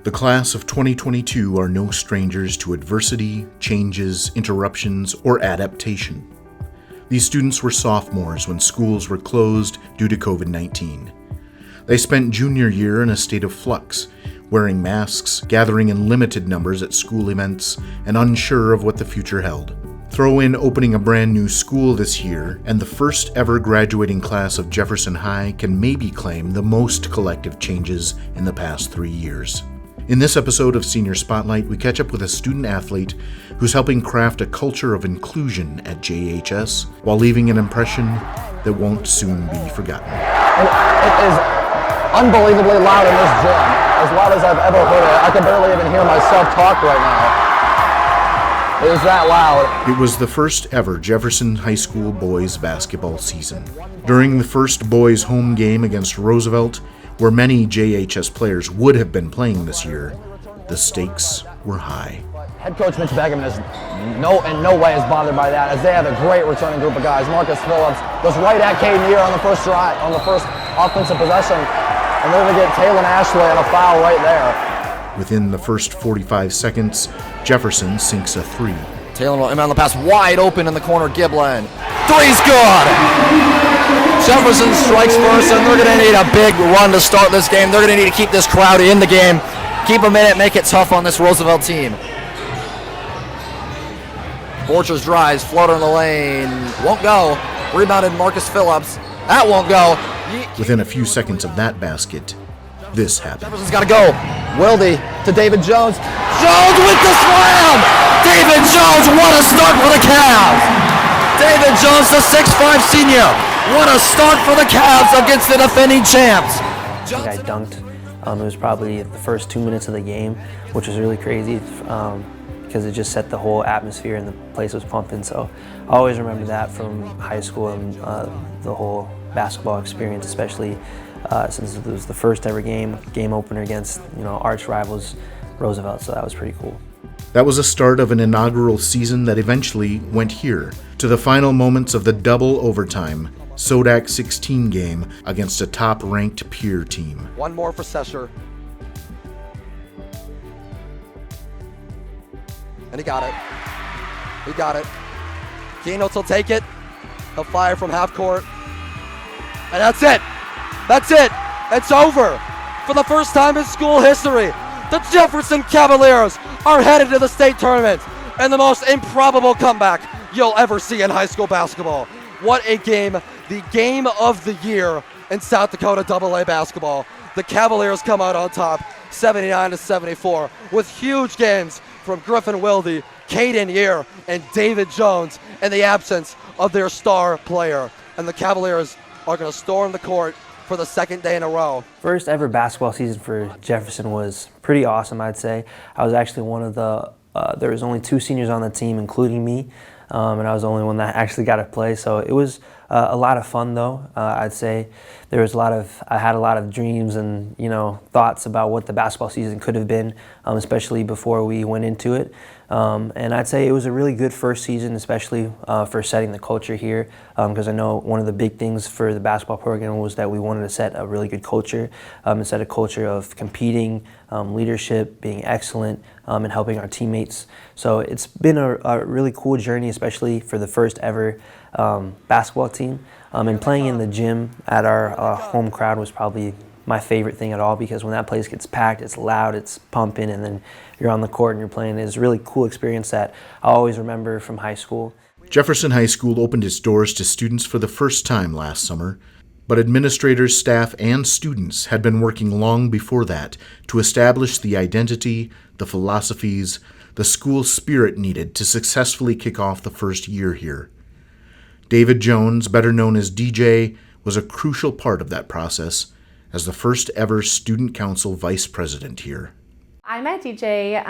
The class of 2022 are no strangers to adversity, changes, interruptions, or adaptation. These students were sophomores when schools were closed due to COVID-19. They spent junior year in a state of flux, wearing masks, gathering in limited numbers at school events, and unsure of what the future held. Throw in opening a brand new school this year, and the first ever graduating class of Jefferson High can maybe claim the most collective changes in the past 3 years. In this episode of Senior Spotlight, we catch up with a student athlete who's helping craft a culture of inclusion at JHS while leaving an impression that won't soon be forgotten. It is unbelievably loud in this gym, as loud as I've ever heard it. I can barely even hear myself talk right now. It is that loud. It was the first ever Jefferson High School boys basketball season. During the first boys home game against Roosevelt, where many JHS players would have been playing this year, the stakes were high. Head coach Mitch Begum is in no way is bothered by that, as they have a great returning group of guys. Marcus Phillips goes right at Caden Year on the first drive, on the first offensive possession, and they're going to get Taylon Ashley on a foul right there. Within the first 45 seconds, Jefferson sinks a three. Taylor will inbound the pass wide open in the corner. Giblin. Three's good! Jefferson strikes first, and they're going to need a big run to start this game. They're going to need to keep this crowd in the game. Keep them in it, make it tough on this Roosevelt team. Borchers drives, floater in the lane. Won't go. Rebounded Marcus Phillips. That won't go. Within a few seconds of that basket, this happened. Jefferson's got to go. Wilde to David Jones. Jones with the slam! David Jones, what a start for the Cavs! David Jones, the 6'5 senior. What a start for the Cavs against the defending champs. I think I dunked. It was probably the first 2 minutes of the game, which was really crazy because it just set the whole atmosphere and the place was pumping. So I always remember that from high school and the whole basketball experience, especially since it was the first ever game opener against arch rivals Roosevelt. So that was pretty cool. That was a start of an inaugural season that eventually went here to the final moments of the double overtime Sodak 16 game against a top-ranked peer team. One more for Sesher. And he got it. He got it. Keynotes will take it. He'll fire from half court. And that's it. That's it. It's over. For the first time in school history, the Jefferson Cavaliers are headed to the state tournament in the most improbable comeback you'll ever see in high school basketball. What a game. The game of the year in South Dakota AA basketball. The Cavaliers come out on top, 79-74, with huge games from Griffin Wilde, Caden Year, and David Jones in the absence of their star player. And the Cavaliers are going to storm the court for the second day in a row. First ever basketball season for Jefferson was pretty awesome, I'd say. I was actually one of the, there was only 2 seniors on the team, including me, and I was the only one that actually got to play. So it was a lot of fun, though. I'd say I had a lot of dreams and thoughts about what the basketball season could have been, especially before we went into it. And I'd say it was a really good first season, especially for setting the culture here, because I know one of the big things for the basketball program was that we wanted to set a really good culture, and set a culture of competing, leadership, being excellent, and helping our teammates. So it's been a really cool journey, especially for the first ever basketball team. And playing in the gym at our home crowd was probably my favorite thing at all, because when that place gets packed, it's loud, it's pumping, and then you're on the court and you're playing. It's a really cool experience that I always remember from high school. Jefferson High School opened its doors to students for the first time last summer, but administrators, staff, and students had been working long before that to establish the identity, the philosophies, the school spirit needed to successfully kick off the first year here. David Jones, better known as DJ, was a crucial part of that process as the first ever student council vice president here. I met DJ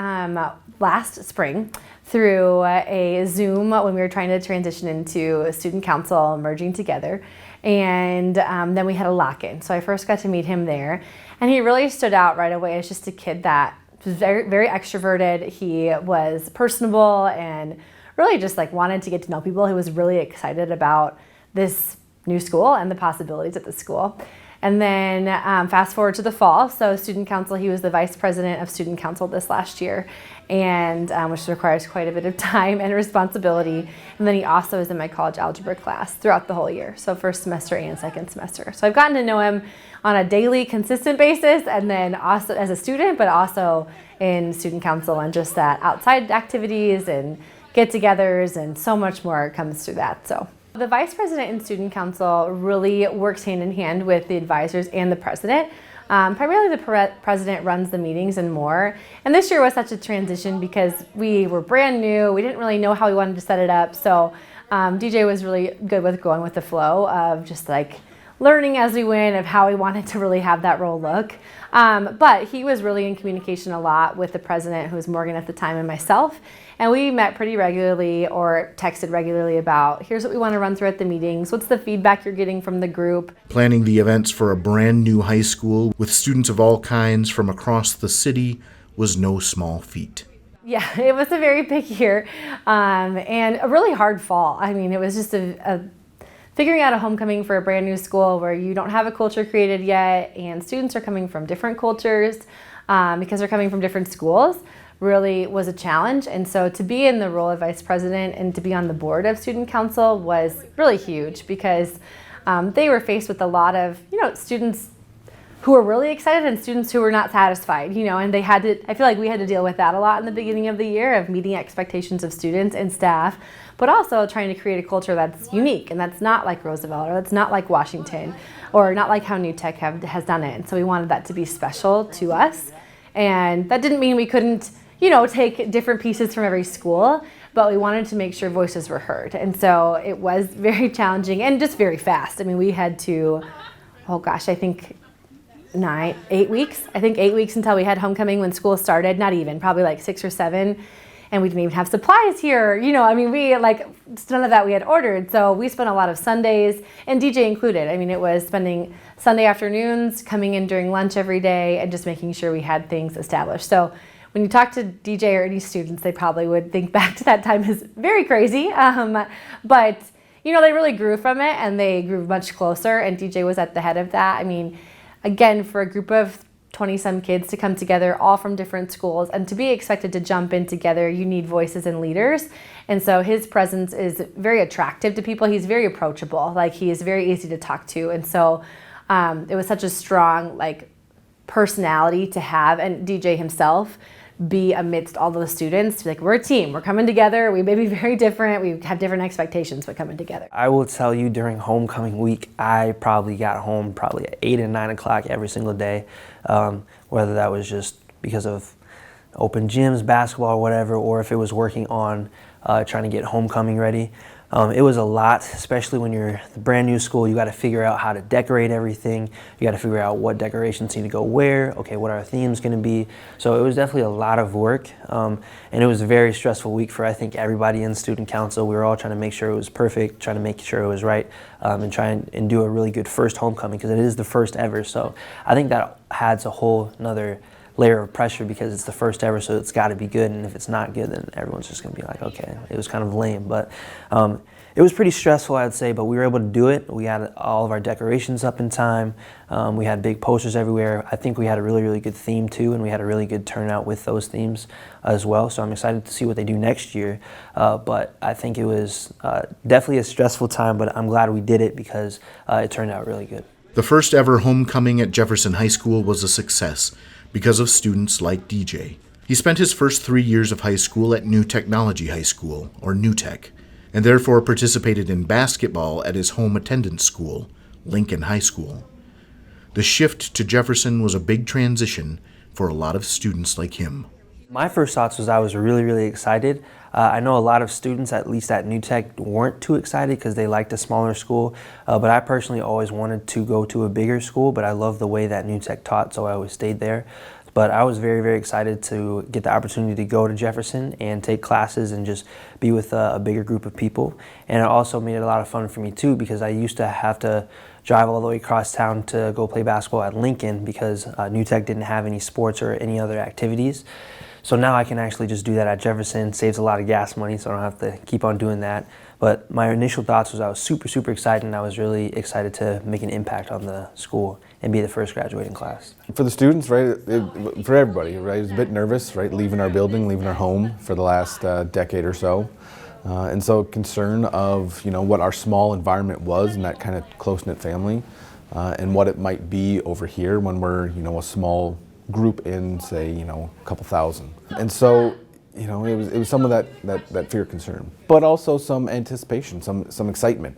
last spring through a Zoom when we were trying to transition into student council, merging together, and then we had a lock-in. So I first got to meet him there, and he really stood out right away as just a kid that was very, very extroverted. He was personable and really just wanted to get to know people. He was really excited about this new school and the possibilities at the school. And then fast forward to the fall, so student council, he was the vice president of student council this last year, and which requires quite a bit of time and responsibility. And then he also is in my college algebra class throughout the whole year, so first semester and second semester. So I've gotten to know him on a daily, consistent basis, and then also as a student, but also in student council and just that outside activities and get-togethers, and so much more comes through that. So the vice president and student council really works hand in hand with the advisors and the president. Primarily the president runs the meetings and more. And this year was such a transition because we were brand new. We didn't really know how we wanted to set it up. So DJ was really good with going with the flow of just like learning as we went of how we wanted to really have that role look. But he was really in communication a lot with the president, who was Morgan at the time, and myself. And we met pretty regularly or texted regularly about, here's what we want to run through at the meetings. What's the feedback you're getting from the group? Planning the events for a brand new high school with students of all kinds from across the city was no small feat. Yeah, it was a very big year and a really hard fall. I mean, it was just figuring out a homecoming for a brand new school where you don't have a culture created yet, and students are coming from different cultures because they're coming from different schools, really was a challenge. And so to be in the role of vice president and to be on the board of student council was really huge, because they were faced with a lot of, students who were really excited and students who were not satisfied, and they had to, I feel like we had to deal with that a lot in the beginning of the year, of meeting expectations of students and staff, but also trying to create a culture that's unique and that's not like Roosevelt, or that's not like Washington, or not like how New Tech has done it. And so we wanted that to be special to us. And that didn't mean we couldn't, take different pieces from every school, but we wanted to make sure voices were heard. And so it was very challenging and just very fast. I mean, we had to, I think 8 weeks. I think 8 weeks until we had homecoming when school started. Not even, probably like 6 or 7. And we didn't even have supplies here. None of that we had ordered. So we spent a lot of Sundays, and DJ included. I mean, it was spending Sunday afternoons, coming in during lunch every day, and just making sure we had things established. So when you talk to DJ or any students, they probably would think back to that time as very crazy. But they really grew from it, and they grew much closer, and DJ was at the head of that. I mean, again, for a group of 20-some kids to come together, all from different schools, and to be expected to jump in together, you need voices and leaders. And so his presence is very attractive to people. He's very approachable. He is very easy to talk to. And so it was such a strong, personality to have, and DJ himself be amidst all the students, we're a team, we're coming together, we may be very different, we have different expectations, but coming together. I will tell you, during homecoming week, I probably got home at 8 and 9 o'clock every single day, whether that was just because of open gyms, basketball, or whatever, or if it was working on trying to get homecoming ready. It was a lot, especially when you're the brand new school. You got to figure out how to decorate everything. You got to figure out what decorations need to go where. Okay, what our themes going to be? So it was definitely a lot of work, and it was a very stressful week for, I think, everybody in student council. We were all trying to make sure it was perfect, trying to make sure it was right, and try and do a really good first homecoming, because it is the first ever. So I think that adds a whole another layer of pressure, because it's the first ever, so it's got to be good, and if it's not good, then everyone's just going to be like, okay, it was kind of lame. But it was pretty stressful, I'd say, but we were able to do it. We had all of our decorations up in time. We had big posters everywhere. I think we had a really, really good theme too, and we had a really good turnout with those themes as well. So I'm excited to see what they do next year. But I think it was definitely a stressful time, but I'm glad we did it, because it turned out really good. The first ever homecoming at Jefferson High School was a success because of students like DJ. He spent his first 3 years of high school at New Technology High School, or New Tech, and therefore participated in basketball at his home attendance school, Lincoln High School. The shift to Jefferson was a big transition for a lot of students like him. My first thoughts was I was really, really excited. I know a lot of students, at least at New Tech, weren't too excited because they liked a smaller school, but I personally always wanted to go to a bigger school, but I love the way that New Tech taught, so I always stayed there. But I was very, very excited to get the opportunity to go to Jefferson and take classes and just be with a bigger group of people. And it also made it a lot of fun for me too, because I used to have to drive all the way across town to go play basketball at Lincoln, because New Tech didn't have any sports or any other activities. So now I can actually just do that at Jefferson. Saves a lot of gas money, so I don't have to keep on doing that. But my initial thoughts was I was super excited, and I was really excited to make an impact on the school and be the first graduating class. For the students, right, for everybody, right, it was a bit nervous, right, leaving our building, leaving our home for the last decade or so. And so concern of, what our small environment was and that kind of close-knit family, and what it might be over here when we're, a small group in, say, a couple thousand. And so, it was some of that fear, concern, but also some anticipation, some excitement,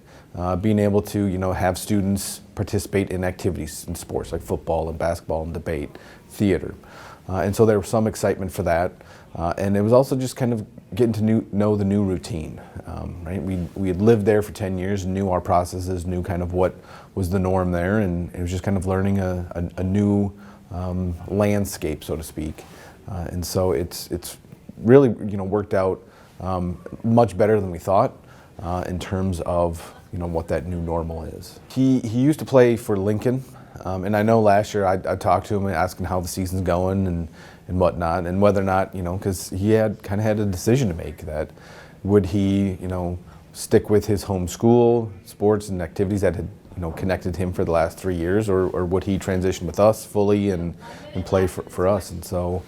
being able to, have students participate in activities in sports like football and basketball and debate, theater. And so there was some excitement for that. And it was also just kind of getting to know the new routine, right? We had lived there for 10 years, knew our processes, knew kind of what was the norm there, and it was just kind of learning a new landscape, so to speak. And so it's really, worked out much better than we thought in terms of, what that new normal is. He used to play for Lincoln, and I know last year I talked to him and asked him how the season's going and whatnot, and whether or not, because he had a decision to make, that would he, stick with his home school, sports and activities that had, connected him for the last 3 years, or would he transition with us fully and play for us. And so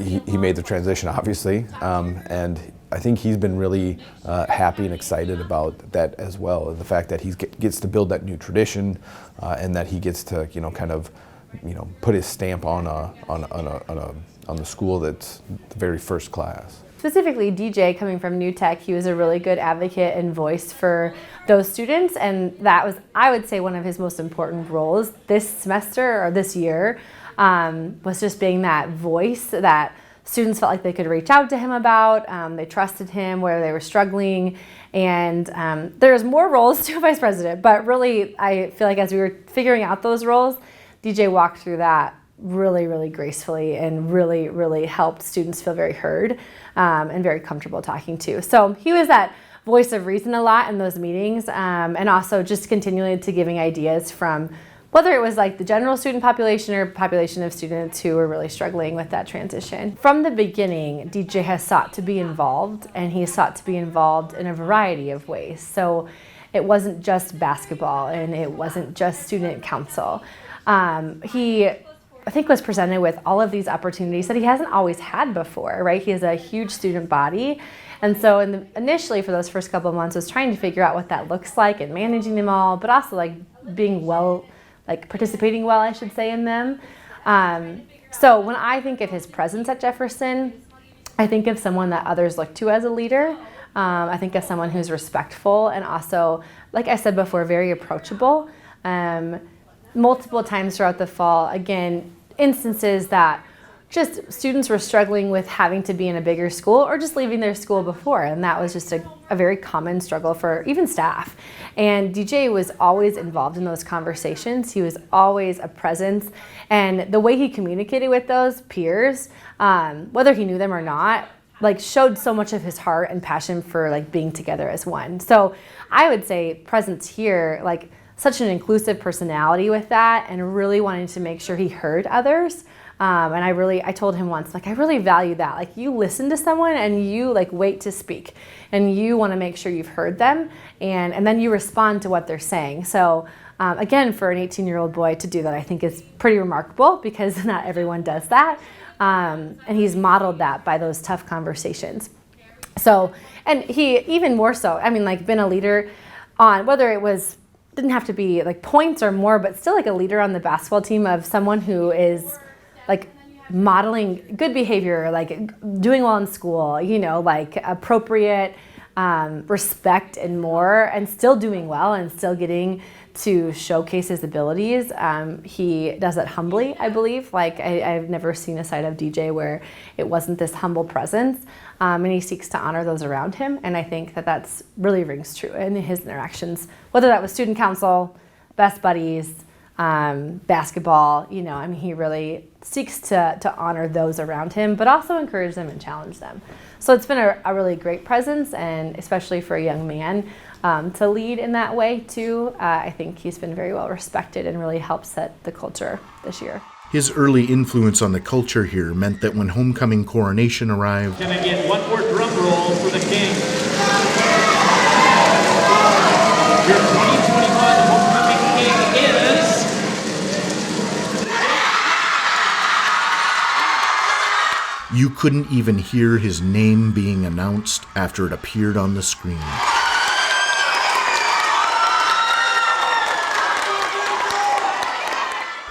he made the transition, obviously, and I think he's been really happy and excited about that as well. The fact that he gets to build that new tradition, and that he gets to, put his stamp on the school that's the very first class. Specifically, DJ, coming from New Tech, he was a really good advocate and voice for those students, and that was, I would say, one of his most important roles this semester or this year, was just being that voice that students felt like they could reach out to him about. They trusted him where they were struggling, and there's more roles to a vice president, but really I feel like as we were figuring out those roles, DJ walked through that really gracefully and really helped students feel very heard and very comfortable talking to. So he was that voice of reason a lot in those meetings, and also just continually to giving ideas from whether it was like the general student population or population of students who were really struggling with that transition. From the beginning, DJ has sought to be involved, and he sought to be involved in a variety of ways. So it wasn't just basketball, and it wasn't just student council. He, I think, was presented with all of these opportunities that he hasn't always had before, right? He has a huge student body. And so initially for those first couple of months was trying to figure out what that looks like and managing them all, but also like being well, like participating well, I should say, in them. So when I think of his presence at Jefferson, I think of someone that others look to as a leader. I think of someone who's respectful and also, like I said before, very approachable. Multiple times throughout the fall, again, instances that just students were struggling with having to be in a bigger school or just leaving their school before, and that was just a very common struggle for even staff. And DJ was always involved in those conversations. He was always a presence, and the way he communicated with those peers, whether he knew them or not, like showed so much of his heart and passion for like being together as one. So I would say presence here, like such an inclusive personality with that, and really wanting to make sure he heard others. And I told him once, like, I really value that. Like, you listen to someone and you like wait to speak, and you want to make sure you've heard them, and then you respond to what they're saying. So again, for an 18-year-old boy to do that, I think is pretty remarkable, because not everyone does that. And he's modeled that by those tough conversations. So, and he even more so, I mean, like, been a leader on, whether it was, didn't have to be like points or more, but still like a leader on the basketball team of someone who is like modeling good behavior, like doing well in school, like appropriate respect and more, and still doing well and still getting to showcase his abilities. He does it humbly, I believe. Like I've never seen a side of DJ where it wasn't this humble presence, and he seeks to honor those around him. And I think that that's really rings true in his interactions, whether that was student council, best buddies, basketball. He really seeks to honor those around him, but also encourage them and challenge them. So it's been a really great presence, and especially for a young man to lead in that way too. I think he's been very well respected and really helped set the culture this year. His early influence on the culture here meant that when homecoming coronation arrived, Can I get one more drum roll for the King? You couldn't even hear his name being announced after it appeared on the screen.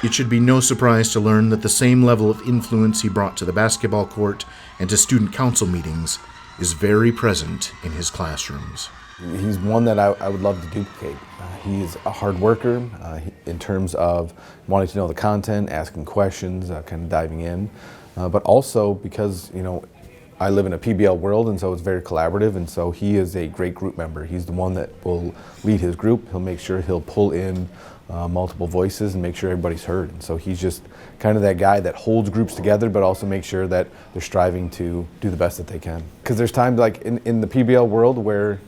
It should be no surprise to learn that the same level of influence he brought to the basketball court and to student council meetings is very present in his classrooms. He's one that I would love to duplicate. He's a hard worker in terms of wanting to know the content, asking questions, kind of diving in, but also because, I live in a PBL world, and so it's very collaborative, and so he is a great group member. He's the one that will lead his group. He'll make sure he'll pull in multiple voices and make sure everybody's heard. And so he's just kind of that guy that holds groups together, but also makes sure that they're striving to do the best that they can. Because there's times like in the PBL world where,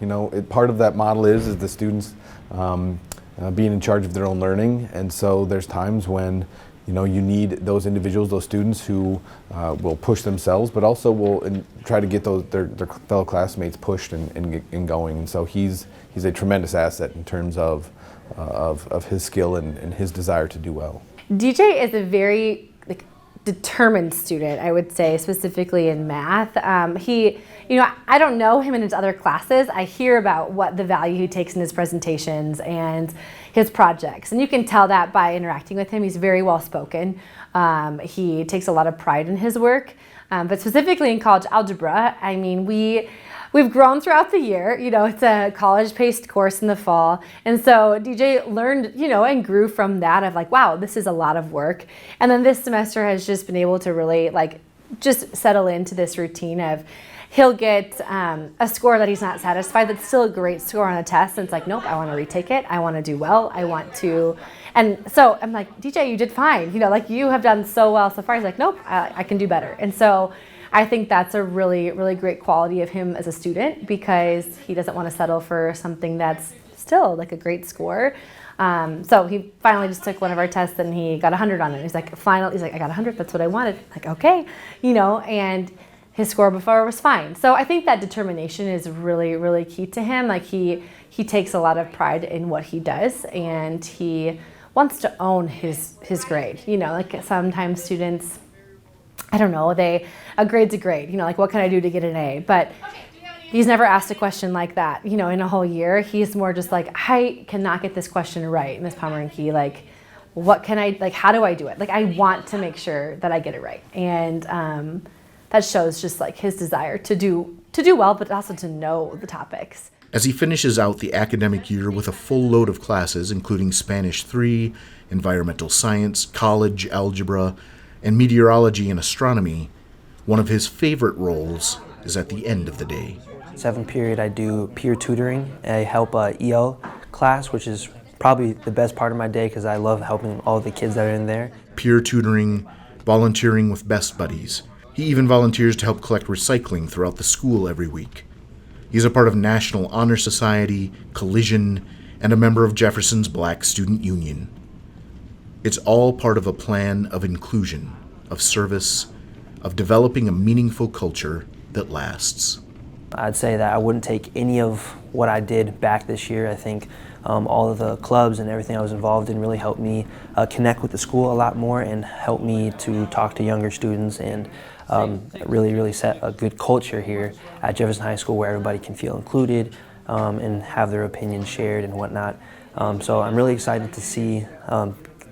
part of that model is the students being in charge of their own learning. And so there's times when, you need those individuals, those students who will push themselves, but also will try to get their fellow classmates pushed and going. And so he's a tremendous asset in terms of his skill and his desire to do well. DJ is a very determined student, I would say, specifically in math. I don't know him in his other classes. I hear about what the value he takes in his presentations and his projects. And you can tell that by interacting with him. He's very well spoken. He takes a lot of pride in his work. But specifically in college algebra, we've grown throughout the year. It's a college-paced course in the fall. And so DJ learned, and grew from that of wow, this is a lot of work. And then this semester has just been able to really just settle into this routine of he'll get a score that he's not satisfied. That's still a great score on a test. And it's nope, I want to retake it. I want to do well. I want to. And so I'm DJ, you did fine. You have done so well so far. He's nope, I can do better. And so I think that's a really, really great quality of him as a student, because he doesn't want to settle for something that's still a great score. So he finally just took one of our tests and he got 100 on it. He's finally, I got 100, that's what I wanted. Okay, and his score before was fine. So I think that determination is really, really key to him. He takes a lot of pride in what he does, and he wants to own his grade. Sometimes students, I don't know, a grade's a grade, what can I do to get an A? But he's never asked a question like that, in a whole year. He's more just I cannot get this question right, Ms. Pomeranke, what can I, how do I do it? I want to make sure that I get it right. And that shows just his desire to do well, but also to know the topics. As he finishes out the academic year with a full load of classes, including Spanish 3, environmental science, college algebra, and meteorology and astronomy, one of his favorite roles is at the end of the day. 7th period, I do peer tutoring. I help EL class, which is probably the best part of my day because I love helping all the kids that are in there. Peer tutoring, volunteering with Best Buddies. He even volunteers to help collect recycling throughout the school every week. He's a part of National Honor Society, Collision, and a member of Jefferson's Black Student Union. It's all part of a plan of inclusion, of service, of developing a meaningful culture that lasts. I'd say that I wouldn't take any of what I did back this year. I think all of the clubs and everything I was involved in really helped me connect with the school a lot more and helped me to talk to younger students and really set a good culture here at Jefferson High School where everybody can feel included and have their opinions shared and whatnot. So I'm really excited to see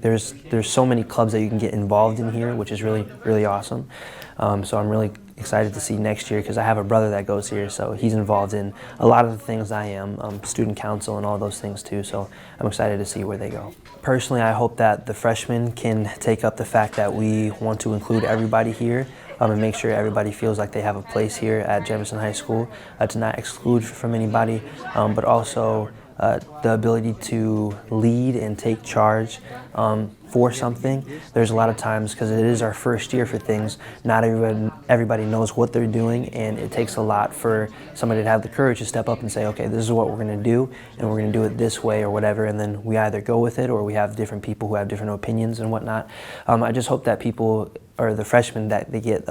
there's so many clubs that you can get involved in here, which is really awesome. So I'm really excited to see next year because I have a brother that goes here, so he's involved in a lot of the things I am, student council and all those things too, so I'm excited to see where they go. Personally, I hope that the freshmen can take up the fact that we want to include everybody here and make sure everybody feels like they have a place here at Jefferson High School, to not exclude from anybody, but also the ability to lead and take charge for something. There's a lot of times, because it is our first year for things, not everybody knows what they're doing, and it takes a lot for somebody to have the courage to step up and say, okay, this is what we're going to do, and we're going to do it this way or whatever, and then we either go with it or we have different people who have different opinions and whatnot. I just hope that people, or the freshmen, that they get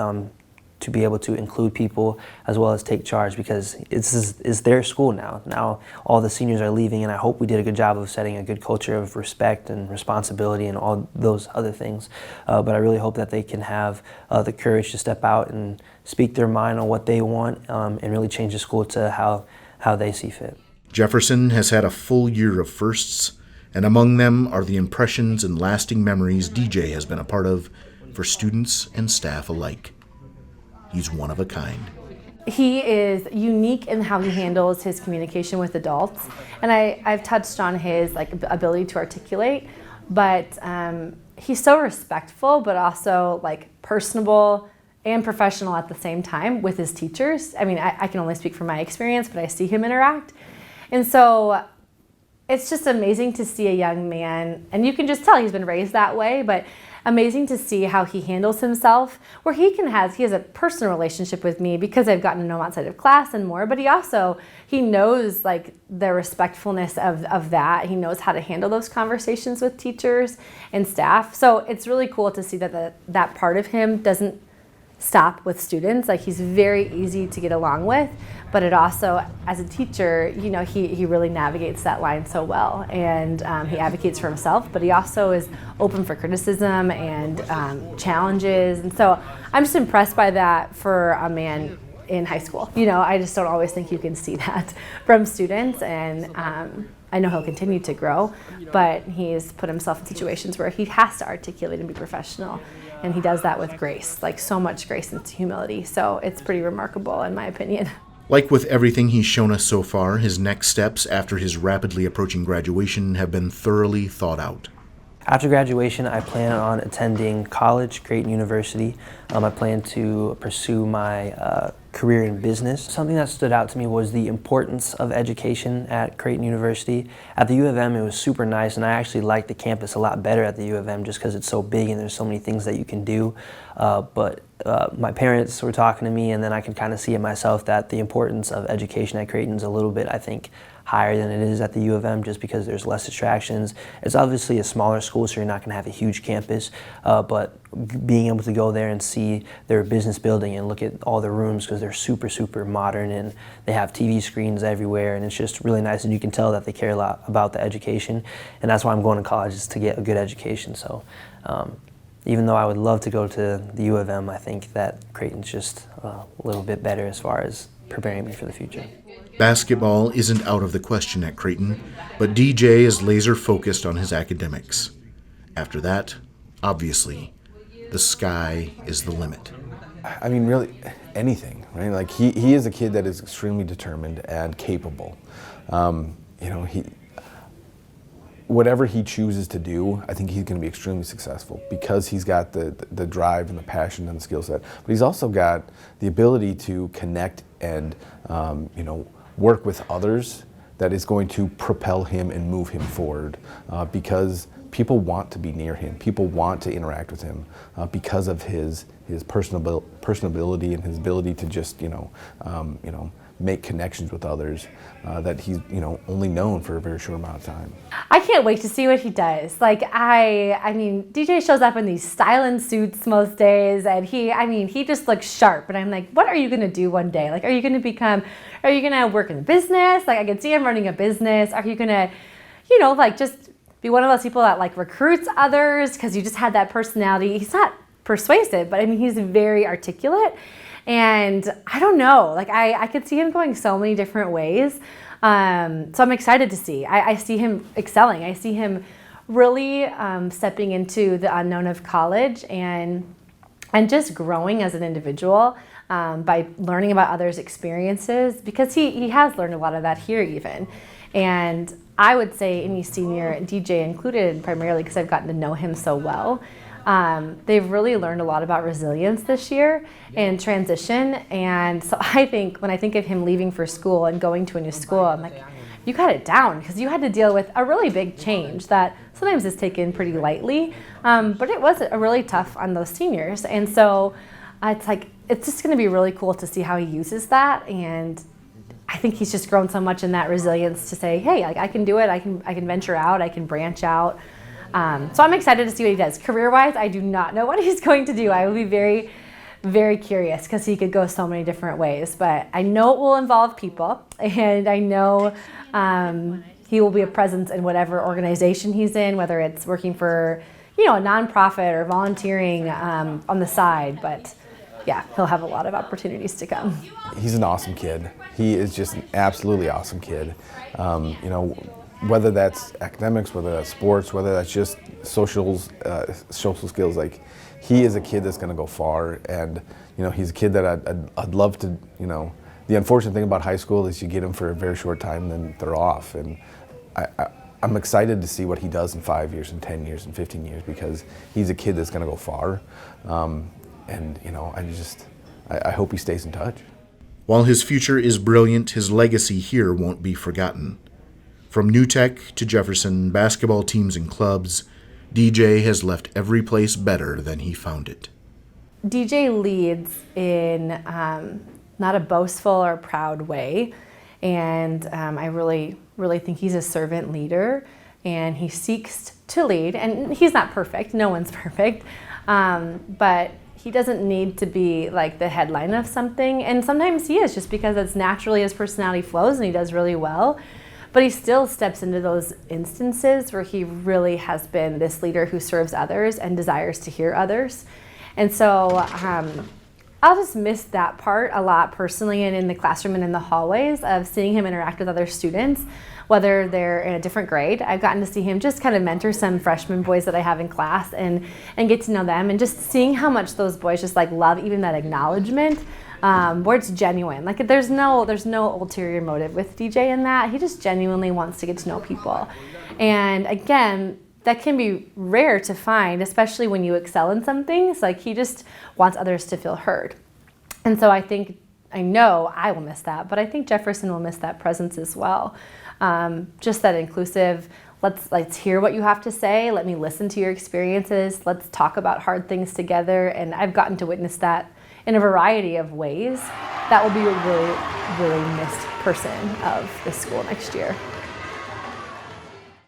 to be able to include people as well as take charge, because it's their school now. Now all the seniors are leaving, and I hope we did a good job of setting a good culture of respect and responsibility and all those other things. But I really hope that they can have the courage to step out and speak their mind on what they want, and really change the school to how they see fit. Jefferson has had a full year of firsts, and among them are the impressions and lasting memories DJ has been a part of for students and staff alike. He's one of a kind. He is unique in how he handles his communication with adults, and I've touched on his ability to articulate, but he's so respectful, but also personable and professional at the same time with his teachers. I mean, I can only speak from my experience, but I see him interact, and so it's just amazing to see a young man, and you can just tell he's been raised that way, but amazing to see how he handles himself, where he has a personal relationship with me because I've gotten to know him outside of class and more, but he knows the respectfulness of that. He knows how to handle those conversations with teachers and staff. So it's really cool to see that part of him doesn't stop with students. He's very easy to get along with, but it also, as a teacher, he really navigates that line so well, and he advocates for himself, but he also is open for criticism and challenges, and so I'm just impressed by that for a man in high school. I just don't always think you can see that from students, and I know he'll continue to grow, but he's put himself in situations where he has to articulate and be professional. And he does that with grace, so much grace and humility. So it's pretty remarkable in my opinion. Like with everything he's shown us so far, his next steps after his rapidly approaching graduation have been thoroughly thought out. After graduation, I plan on attending college, Creighton University. I plan to pursue my career in business. Something that stood out to me was the importance of education at Creighton University. At the U of M, it was super nice, and I actually liked the campus a lot better at the U of M just because it's so big and there's so many things that you can do. But my parents were talking to me, and then I could kind of see it myself that the importance of education at Creighton is a little bit, I think, higher than it is at the U of M just because there's less distractions. It's obviously a smaller school, so you're not going to have a huge campus, but being able to go there and see their business building and look at all the rooms, because they're super, super modern and they have TV screens everywhere, and it's just really nice, and you can tell that they care a lot about the education, and that's why I'm going to college, is to get a good education. So even though I would love to go to the U of M, I think that Creighton's just a little bit better as far as preparing me for the future. Basketball isn't out of the question at Creighton, but DJ is laser focused on his academics. After that, obviously, the sky is the limit. I mean, really, anything, right? He is a kid that is extremely determined and capable. Whatever he chooses to do, I think he's going to be extremely successful because he's got the drive and the passion and the skill set. But he's also got the ability to connect and work with others that is going to propel him and move him forward because people want to be near him. People want to interact with him because of his personability and his ability to just make connections with others that he's only known for a very short amount of time. I can't wait to see what he does. I mean, DJ shows up in these styling suits most days, and he just looks sharp. And I'm like, what are you gonna do one day? Are you gonna work in business? I can see him running a business. Are you gonna, just be one of those people that recruits others because you just had that personality? He's not persuasive, but he's very articulate. And I don't know, I could see him going so many different ways. So I'm excited to see. I see him excelling. I see him really stepping into the unknown of college and just growing as an individual by learning about others' experiences, because he has learned a lot of that here even. And I would say any senior, DJ included, primarily because I've gotten to know him so well, they've really learned a lot about resilience this year and transition. And so I think when I think of him leaving for school and going to a new school, I'm like, you got it down, because you had to deal with a really big change that sometimes is taken pretty lightly, but it was a really tough on those seniors. And so it's just going to be really cool to see how he uses that. And I think he's just grown so much in that resilience to say, hey, I can do it. I can venture out. I can branch out. So I'm excited to see what he does. Career-wise, I do not know what he's going to do. I will be very, very curious because he could go so many different ways. But I know it will involve people, and I know he will be a presence in whatever organization he's in, whether it's working for, a nonprofit or volunteering on the side. But yeah, he'll have a lot of opportunities to come. He's an awesome kid. He is just an absolutely awesome kid. Whether that's academics, whether that's sports, whether that's just social skills, like he is a kid that's going to go far. And he's a kid that I'd love to. The unfortunate thing about high school is you get them for a very short time, then they're off. And I'm excited to see what he does in 5 years, and 10 years, and 15 years, because he's a kid that's going to go far. I hope he stays in touch. While his future is brilliant, his legacy here won't be forgotten. From New Tech to Jefferson, basketball teams and clubs, DJ has left every place better than he found it. DJ leads in not a boastful or proud way, and I really think he's a servant leader, and he seeks to lead. And he's not perfect, no one's perfect, but he doesn't need to be like the headline of something, and sometimes he is, just because that's naturally his personality flows and he does really well. But he still steps into those instances where he really has been this leader who serves others and desires to hear others. And so I'll just miss that part a lot personally, and in the classroom and in the hallways of seeing him interact with other students, whether they're in a different grade. I've gotten to see him just kind of mentor some freshman boys that I have in class and get to know them, and just seeing how much those boys just like love even that acknowledgement, where it's genuine. Like there's no ulterior motive with DJ in that. He just genuinely wants to get to know people. And again, that can be rare to find, especially when you excel in some things. Like he just wants others to feel heard. And so I know I will miss that, but I think Jefferson will miss that presence as well. Just that inclusive, let's hear what you have to say, let me listen to your experiences, let's talk about hard things together. And I've gotten to witness that in a variety of ways. That will be a really, really missed person of this school next year.